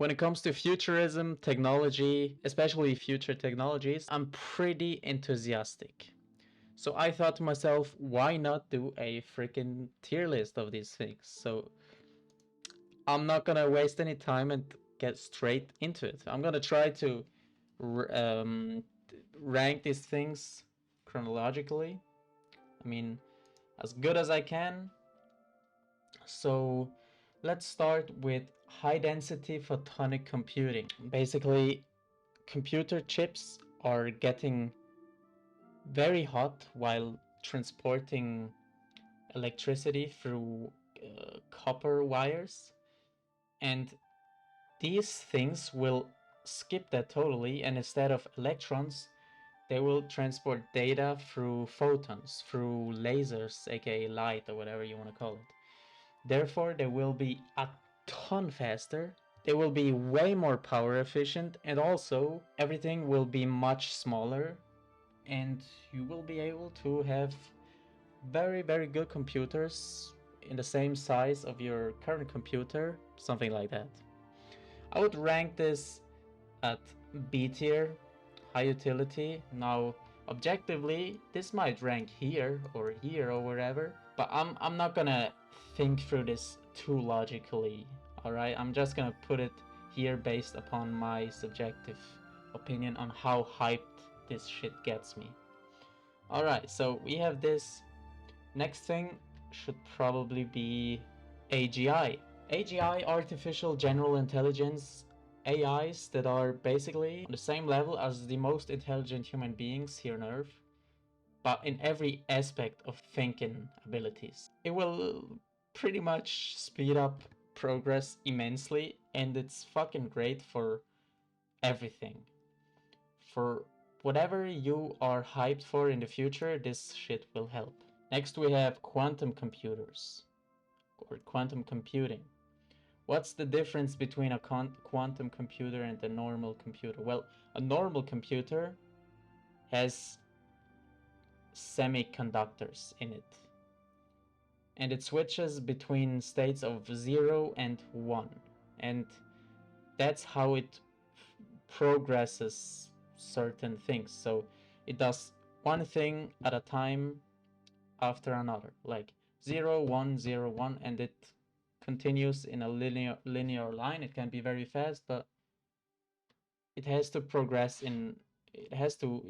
When it comes to futurism, technology, especially future technologies, I'm pretty enthusiastic. So I thought to myself, why not do a freaking tier list of these things? So I'm not gonna waste any time and get straight into it. I'm gonna try to um, rank these things chronologically. I mean, as good as I can. So let's start with high density photonic computing. Basically, computer chips are getting very hot while transporting electricity through copper wires, and these things will skip that totally, and instead of electrons they will transport data through photons, through lasers, aka light or whatever you want to call it. Therefore they will be a ton faster, they will be way more power efficient, and also everything will be much smaller, and you will be able to have very good computers in the same size of your current computer, something like that. I would rank this at B tier, high utility. Now, objectively, this might rank here or wherever, but I'm not gonna think through this too logically. All right, I'm just gonna put it here based upon my subjective opinion on how hyped this shit gets me. All right, so we have this. Next thing should probably be AGI. AGI, Artificial General Intelligence, AIs that are basically on the same level as the most intelligent human beings here on Earth, but in every aspect of thinking abilities. It will pretty much speed up progress immensely, and it's fucking great for everything. For whatever you are hyped for in the future, this shit will help. Next we have quantum computers, or quantum computing. What's the difference between a quantum computer and a normal computer? Well, a normal computer has semiconductors in it, and it switches between states of 0 and 1, and that's how it progresses certain things. So it does one thing at a time after another, like 0 1 0 1, and it continues in a linear line. It can be very fast, but it has to progress in, it has to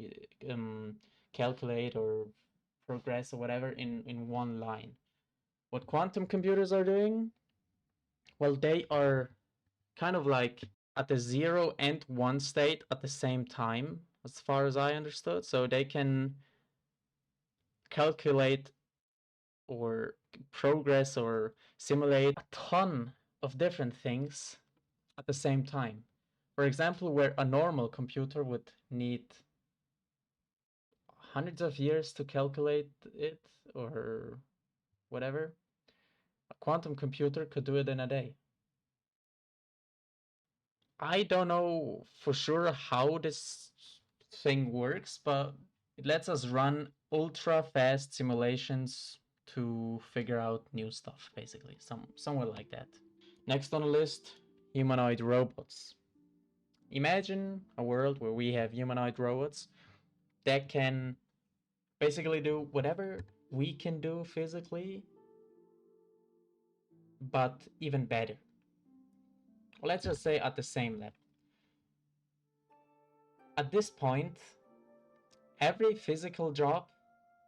calculate or progress or whatever in one line. What quantum computers are doing, well, they are kind of like at the 0 and 1 state at the same time, as far as I understood. So they can calculate or progress or simulate a ton of different things at the same time. For example, where a normal computer would need hundreds of years to calculate it or whatever, a quantum computer could do it in a day. I don't know for sure how this thing works, but it lets us run ultra fast simulations to figure out new stuff, basically, somewhere like that. Next on the list, humanoid robots. Imagine a world where we have humanoid robots that can basically do whatever we can do physically, but even better. Or let's just say at the same level. At this point, every physical job,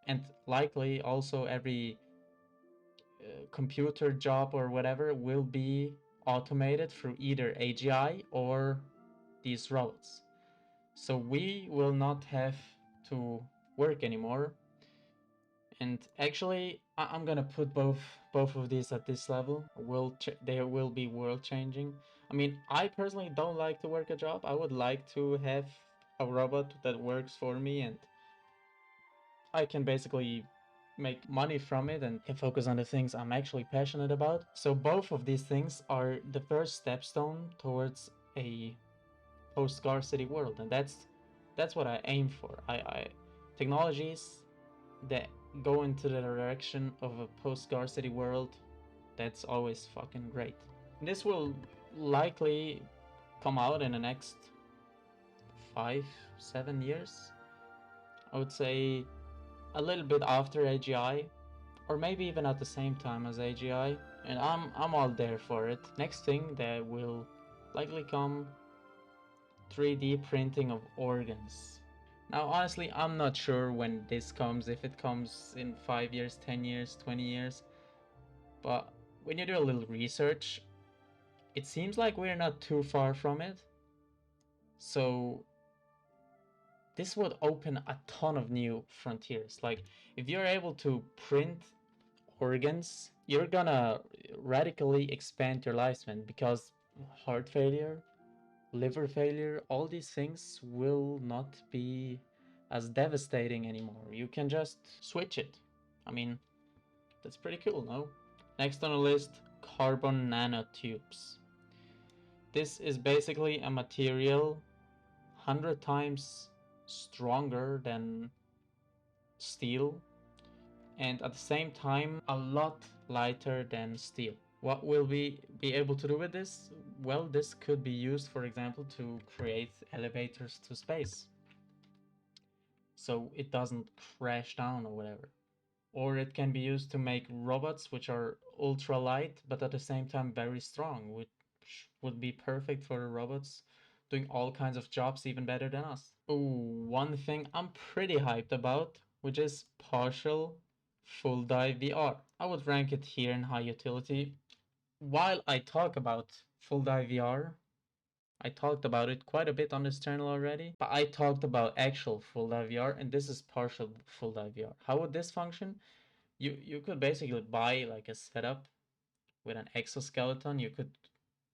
and likely also every computer job or whatever, will be automated through either AGI or these robots. So we will not have to work anymore. And actually, I'm gonna put both of these at this level. They will be world changing. I mean, I personally don't like to work a job. I would like to have a robot that works for me, and I can basically make money from it and can focus on the things I'm actually passionate about. So both of these things are the first stepstone towards a post-scarcity world, and that's what I aim for. I technologies that go into the direction of a post-scarcity world, that's always fucking great. This will likely come out in the next 5-7 years. I would say a little bit after AGI, or maybe even at the same time as AGI, and I'm all there for it. Next thing that will likely come, 3D printing of organs. Now, honestly, I'm not sure when this comes, if it comes in 5 years, 10 years, 20 years, but when you do a little research, it seems like we're not too far from it. So this would open a ton of new frontiers. Like, if you're able to print organs, you're gonna radically expand your lifespan, because heart failure, liver failure, all these things will not be as devastating anymore. You can just switch it. I mean, that's pretty cool, no? Next on the list, carbon nanotubes. This is basically a material 100 times stronger than steel, and at the same time a lot lighter than steel. What will we be able to do with this? Well, this could be used, for example, to create elevators to space, so it doesn't crash down or whatever. Or it can be used to make robots which are ultra light but at the same time very strong, which would be perfect for robots doing all kinds of jobs even better than us. Ooh, one thing I'm pretty hyped about, which is partial full dive VR. I would rank it here in high utility. While I talk about full dive VR, I talked about it quite a bit on this channel already, but I talked about actual full dive VR, and this is partial full dive VR. How would this function? You could basically buy like a setup with an exoskeleton. You could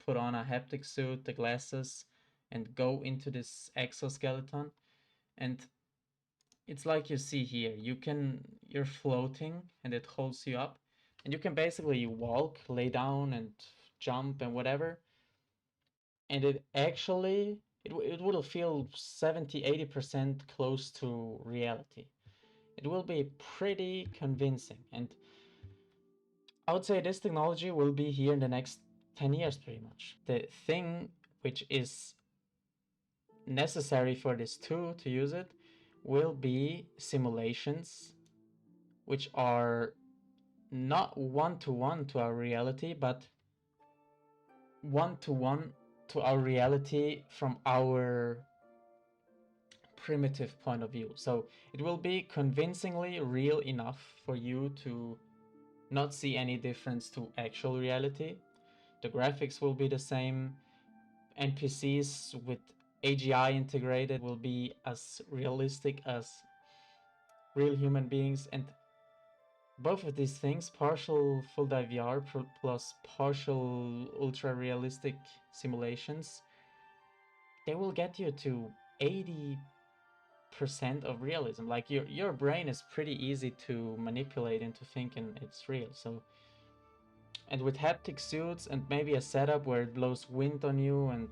put on a haptic suit, the glasses, and go into this exoskeleton. And it's like you see here, you're floating and it holds you up, and you can basically walk, lay down, and jump and whatever. And it actually it will feel 70-80% close to reality. It will be pretty convincing, and I would say this technology will be here in the next 10 years pretty much. The thing which is necessary for this too, to use it, will be simulations which are not one-to-one to our reality, but one-to-one to our reality from our primitive point of view. So it will be convincingly real enough for you to not see any difference to actual reality. The graphics will be the same. NPCs with AGI integrated will be as realistic as real human beings, and both of these things, partial full dive VR plus partial ultra realistic simulations, they will get you to 80% of realism. Like your brain is pretty easy to manipulate into thinking it's real. So, and with haptic suits and maybe a setup where it blows wind on you, and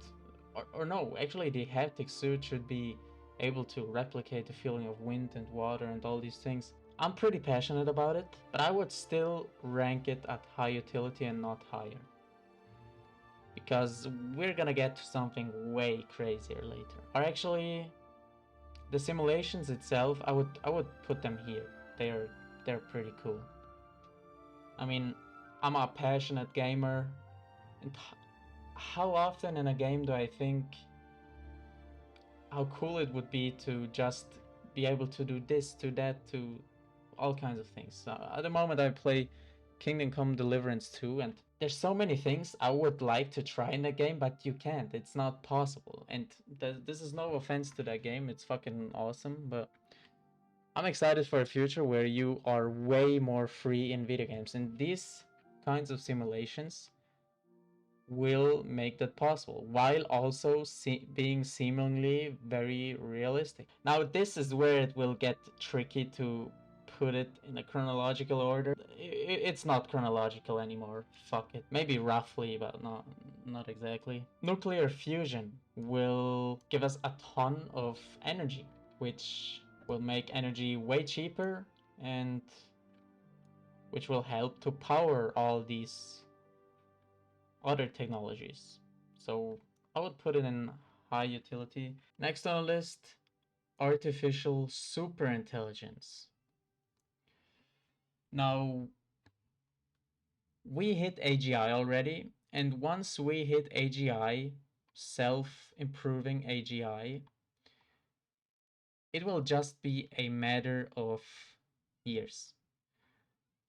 or no, actually the haptic suit should be able to replicate the feeling of wind and water and all these things. I'm pretty passionate about it, but I would still rank it at high utility and not higher, because we're gonna get to something way crazier later. Or actually, the simulations itself, I would put them here. They're pretty cool. I mean, I'm a passionate gamer, and how often in a game do I think how cool it would be to just be able to do this, to that, to all kinds of things. At the moment I play Kingdom Come Deliverance 2, and there's so many things I would like to try in the game, but you can't. It's not possible. And this is no offense to that game. It's fucking awesome, but I'm excited for a future where you are way more free in video games, and these kinds of simulations will make that possible while also being seemingly very realistic. Now, this is where it will get tricky to put it in a chronological order. It's not chronological anymore. Fuck it. Maybe roughly, but not exactly. Nuclear fusion will give us a ton of energy, which will make energy way cheaper, and which will help to power all these other technologies. So I would put it in high utility. Next on the list, artificial superintelligence. Now, we hit AGI already, and once we hit AGI, self improving AGI, it will just be a matter of years.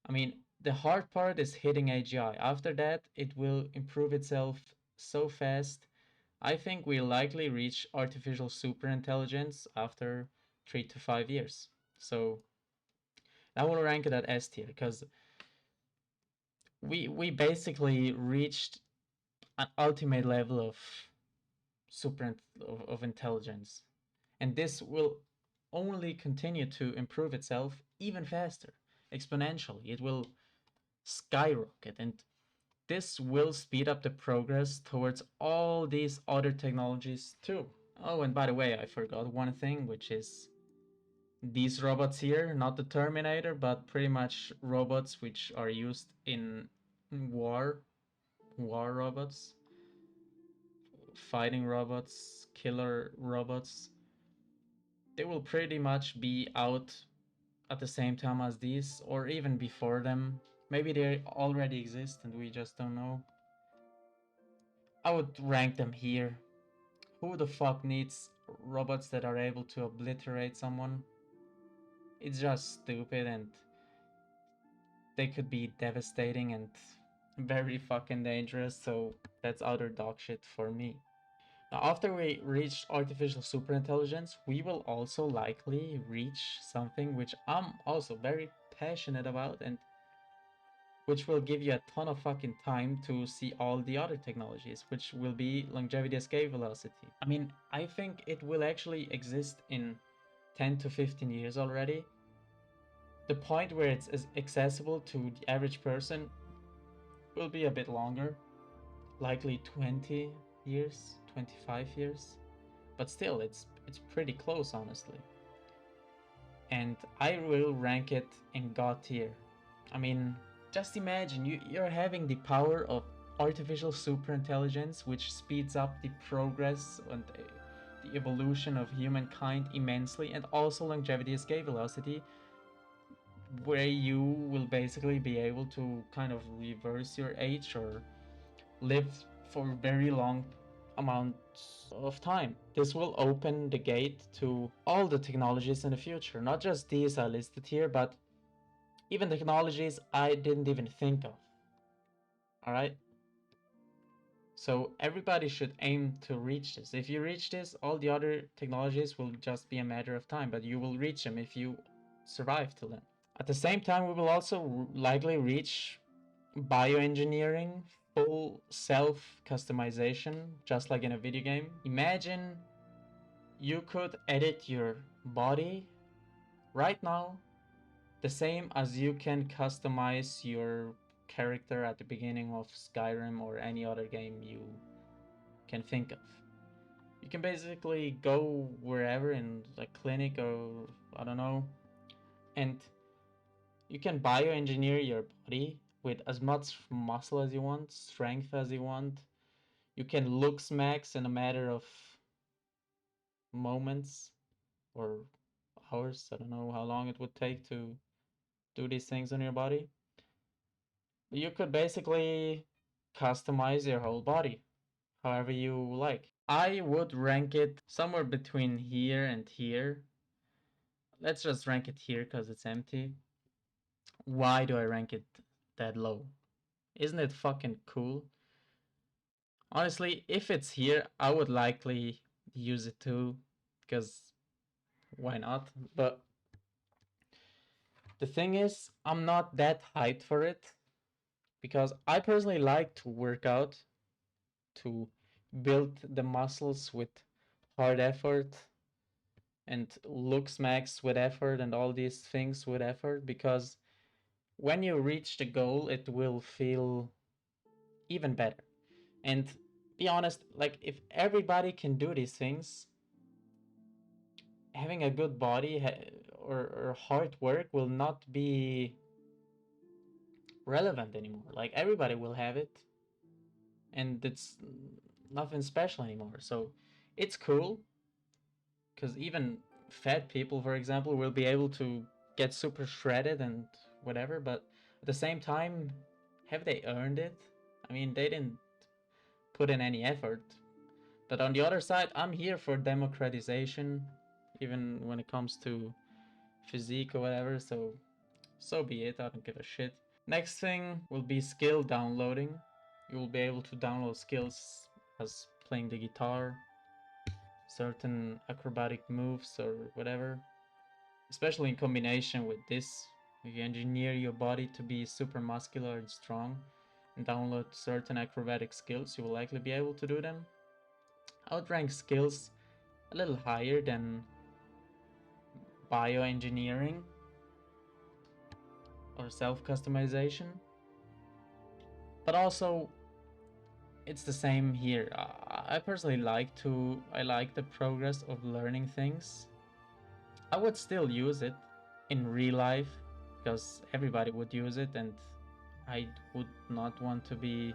I mean, the hard part is hitting AGI. After that, it will improve itself so fast. I think we'll likely reach artificial superintelligence after 3 to 5 years. So I will rank it at S tier because we basically reached an ultimate level of super of intelligence, and this will only continue to improve itself even faster, exponentially. It will skyrocket, and this will speed up the progress towards all these other technologies too. Oh, and by the way, I forgot one thing, which is these robots here, not the Terminator, but pretty much robots which are used in war, war robots, fighting robots, killer robots. They will pretty much be out at the same time as these, or even before them. Maybe they already exist and we just don't know. I would rank them here. Who the fuck needs robots that are able to obliterate someone? It's just stupid, and they could be devastating and very fucking dangerous, so that's utter dog shit for me. Now, after we reach artificial superintelligence, we will also likely reach something which I'm also very passionate about, and which will give you a ton of fucking time to see all the other technologies, which will be longevity escape velocity. I mean, I think it will actually exist in 10 to 15 years already. The point where it's accessible to the average person will be a bit longer, likely 20 years, 25 years. But still, it's pretty close, honestly. And I will rank it in God tier. I mean, just imagine you're having the power of artificial superintelligence, which speeds up the progress and the evolution of humankind immensely, and also longevity escape velocity, where you will basically be able to kind of reverse your age or live for very long amounts of time. This will open the gate to all the technologies in the future, not just these I listed here, but even technologies I didn't even think of. Alright? So everybody should aim to reach this. If you reach this, all the other technologies will just be a matter of time, but you will reach them if you survive till then. At the same time, we will also likely reach bioengineering, full self customization, just like in a video game. Imagine you could edit your body right now the same as you can customize your character at the beginning of Skyrim or any other game you can think of. You can basically go wherever in a clinic or I don't know, and you can bioengineer your body with as much muscle as you want, strength as you want. You can looks max in a matter of moments or hours. I don't know how long it would take to do these things on your body. But you could basically customize your whole body however you like. I would rank it somewhere between here and here. Let's just rank it here because it's empty. Why do I rank it that low? Isn't it fucking cool? Honestly, if it's here, I would likely use it too, because why not? But the thing is, I'm not that hyped for it, because I personally like to work out, to build the muscles with hard effort and looks max with effort and all these things with effort, because when you reach the goal, it will feel even better. And be honest, like if everybody can do these things, having a good body or hard work will not be relevant anymore. Like everybody will have it, and it's nothing special anymore. So it's cool because even fat people, for example, will be able to get super shredded and whatever. But at the same time, have they earned it? I mean, they didn't put in any effort. But on the other side, I'm here for democratization, even when it comes to physique or whatever. So be it. I don't give a shit. Next thing will be skill downloading. You will be able to download skills as playing the guitar, certain acrobatic moves or whatever. Especially in combination with this, if you engineer your body to be super muscular and strong and download certain acrobatic skills, you will likely be able to do them. I would rank skills a little higher than bioengineering or self-customization. But also, it's the same here. I personally I like the progress of learning things. I would still use it in real life because everybody would use it, and I would not want to be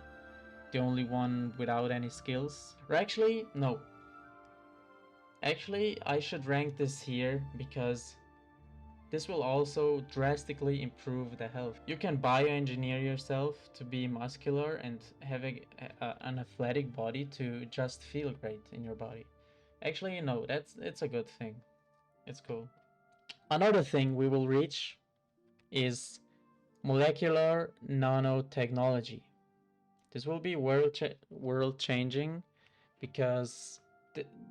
the only one without any skills. Or actually, no. Actually, I should rank this here because this will also drastically improve the health. You can bioengineer yourself to be muscular and have an athletic body to just feel great in your body. Actually, no, it's a good thing. It's cool. Another thing we will reach is molecular nanotechnology. This will be world changing because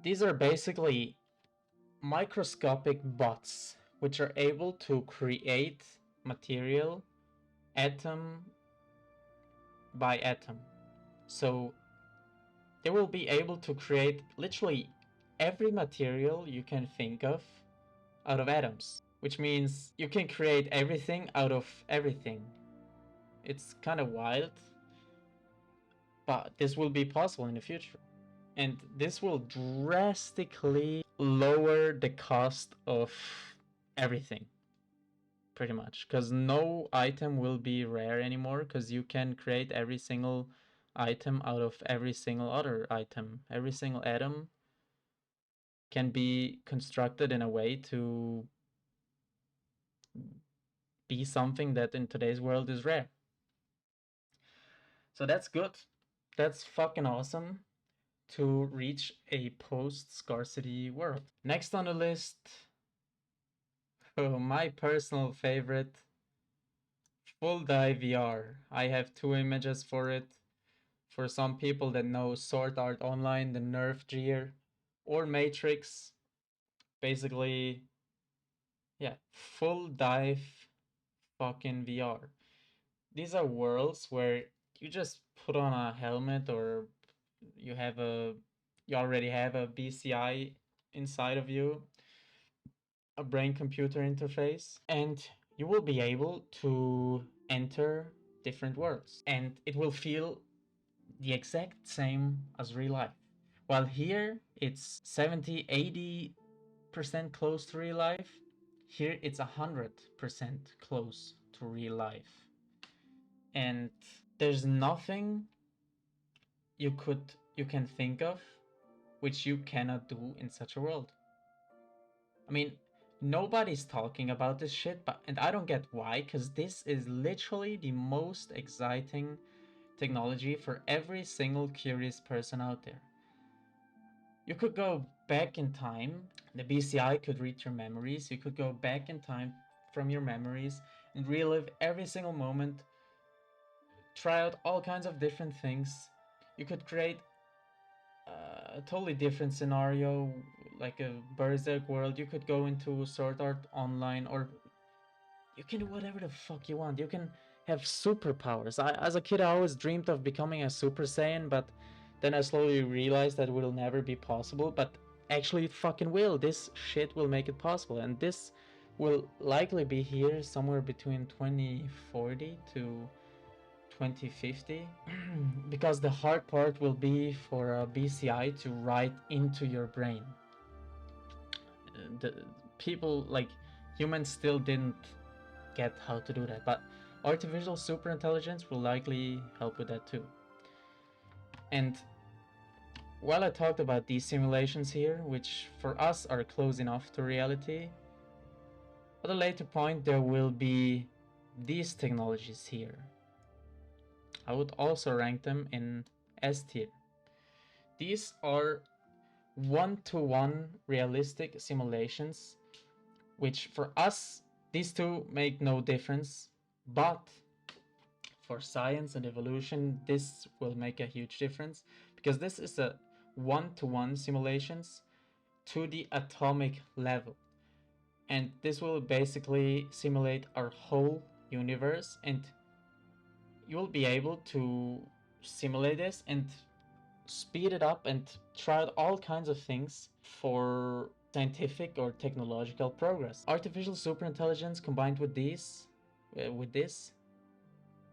these are basically microscopic bots which are able to create material atom by atom. So they will be able to create literally every material you can think of out of atoms, which means you can create everything out of everything. It's kind of wild, but this will be possible in the future. And this will drastically lower the cost of everything, pretty much, because no item will be rare anymore, because you can create every single item out of every single other item. Every single atom can be constructed in a way to be something that in today's world is rare. So that's good. That's fucking awesome to reach a post-scarcity world. Next on the list, oh, my personal favorite, full dive VR. I have two images for it. For some people that know Sword Art Online, the Nerf gear, or Matrix, basically, yeah, full dive fucking VR. These are worlds where you just put on a helmet or you have a you already have a BCI inside of you, a brain computer interface, and you will be able to enter different worlds and it will feel the exact same as real life. While here it's 70-80% close to real life, here it's 100% close to real life. And there's nothing you can think of which you cannot do in such a world. I mean, nobody's talking about this shit, but and I don't get why, because this is literally the most exciting technology for every single curious person out there. You could go back in time, the BCI could read your memories, you could go back in time from your memories and relive every single moment, try out all kinds of different things. You could create a totally different scenario, like a Berserk world. You could go into Sword Art Online, or you can do whatever the fuck you want. You can have superpowers. As a kid, I always dreamed of becoming a Super Saiyan, but then I slowly realized that it will never be possible. But actually, it fucking will. This shit will make it possible, and this will likely be here somewhere between 2040 to 2050 because the hard part will be for a BCI to write into your brain. The people, like humans, still didn't get how to do that, but artificial superintelligence will likely help with that too. And while I talked about these simulations here, which for us are close enough to reality, at a later point there will be these technologies here. I would also rank them in S tier. These are one-to-one realistic simulations, which for us, these two make no difference, but for science and evolution, this will make a huge difference, because this is a one-to-one simulations to the atomic level. And this will basically simulate our whole universe, and you will be able to simulate this and speed it up and try out all kinds of things for scientific or technological progress. Artificial superintelligence combined with this,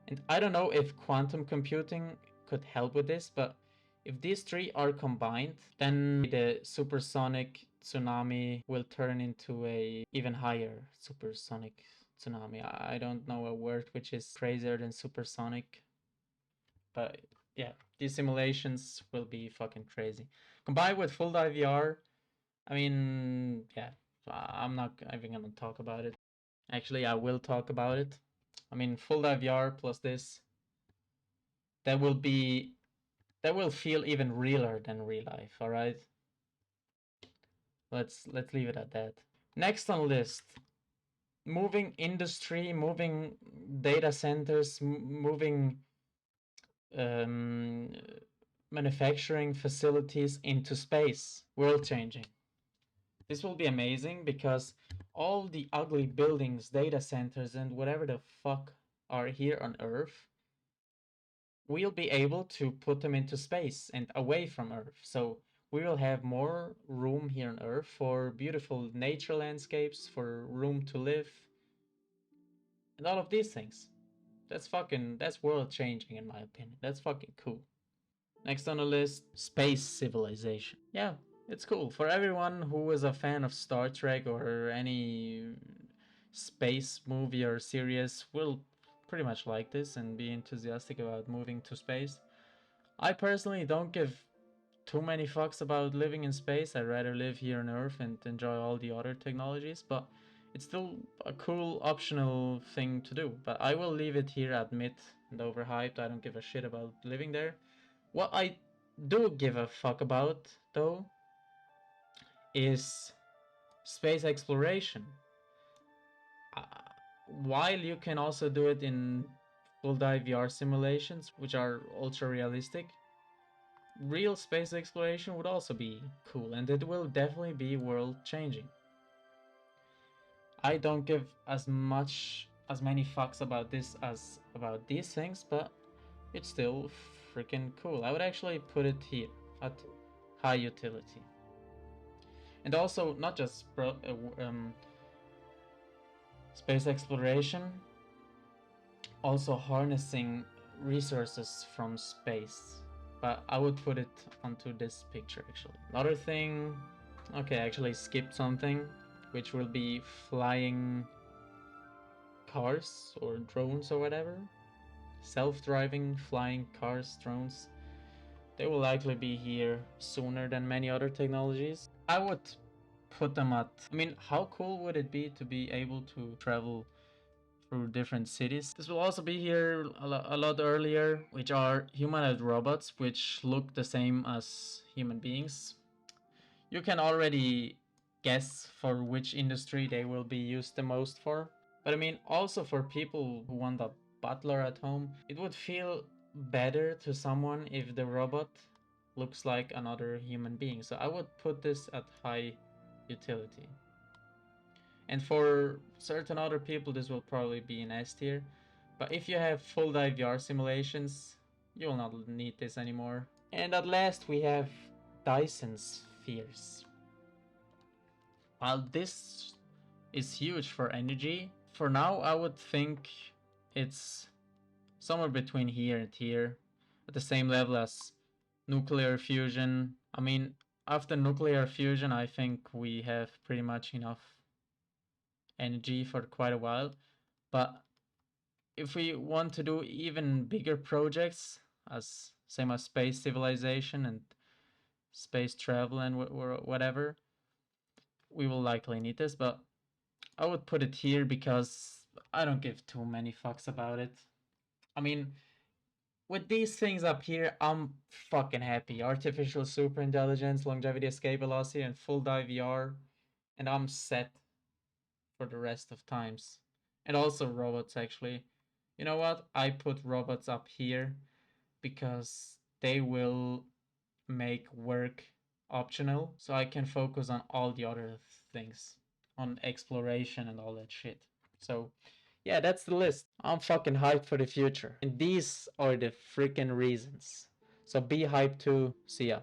and I don't know if quantum computing could help with this, but if these three are combined, then the supersonic tsunami will turn into a even higher supersonic tsunami. I don't know a word which is crazier than supersonic, but yeah, these simulations will be fucking crazy. Combined with full dive VR, I mean, yeah, I'm not even gonna talk about it. Actually, I will talk about it. I mean, full dive VR plus this, that will be that will feel even realer than real life. All right, let's leave it at that. Next on list, moving industry, moving data centers, moving um, manufacturing facilities into space. World changing. This will be amazing because all the ugly buildings, data centers, and whatever the fuck are here on Earth, we'll be able to put them into space and away from Earth. So we will have more room here on Earth for beautiful nature landscapes, for room to live, and all of these things. That's world changing in my opinion. That's fucking cool. Next on the list, space civilization. Yeah, it's cool. For everyone who is a fan of Star Trek or any space movie or series will pretty much like this and be enthusiastic about moving to space. I personally don't give too many fucks about living in space. I'd rather live here on Earth and enjoy all the other technologies, but it's still a cool optional thing to do. But I will leave it here at mid and overhyped. I don't give a shit about living there. What I do give a fuck about, though, is space exploration. Uh, while you can also do it in full dive VR simulations, which are ultra realistic, real space exploration would also be cool, and it will definitely be world changing. I don't give as many fucks about this as about these things, but it's still freaking cool. I would actually put it here at high utility. And also, not just space exploration, also harnessing resources from space. But I would put it onto this picture actually. Another thing, okay, I actually skipped something, which will be flying cars or drones or whatever. Self-driving flying cars, drones. They will likely be here sooner than many other technologies. I would put them at, I mean, how cool would it be to be able to travel through different cities? This will also be here a lot earlier, which are humanoid robots, which look the same as human beings. You can already guess for which industry they will be used the most for. But I mean, also for people who want a butler at home, it would feel better to someone if the robot looks like another human being. So I would put this at high utility. And for certain other people, this will probably be in S tier. But if you have full dive VR simulations, you will not need this anymore. And at last we have Dyson spheres. While this is huge for energy, for now I would think it's somewhere between here and here, at the same level as nuclear fusion. I mean, after nuclear fusion, I think we have pretty much enough energy for quite a while. But if we want to do even bigger projects, as same as space civilization and space travel and whatever, we will likely need this, but I would put it here because I don't give too many fucks about it. I mean, with these things up here, I'm fucking happy. Artificial super intelligence, longevity, escape velocity, and full dive VR, and I'm set for the rest of times. And also robots, actually. You know what? I put robots up here because they will make work optional, so I can focus on all the other things, on exploration and all that shit. So, yeah, that's the list. I'm fucking hyped for the future. And these are the freaking reasons. So be hyped too. See ya.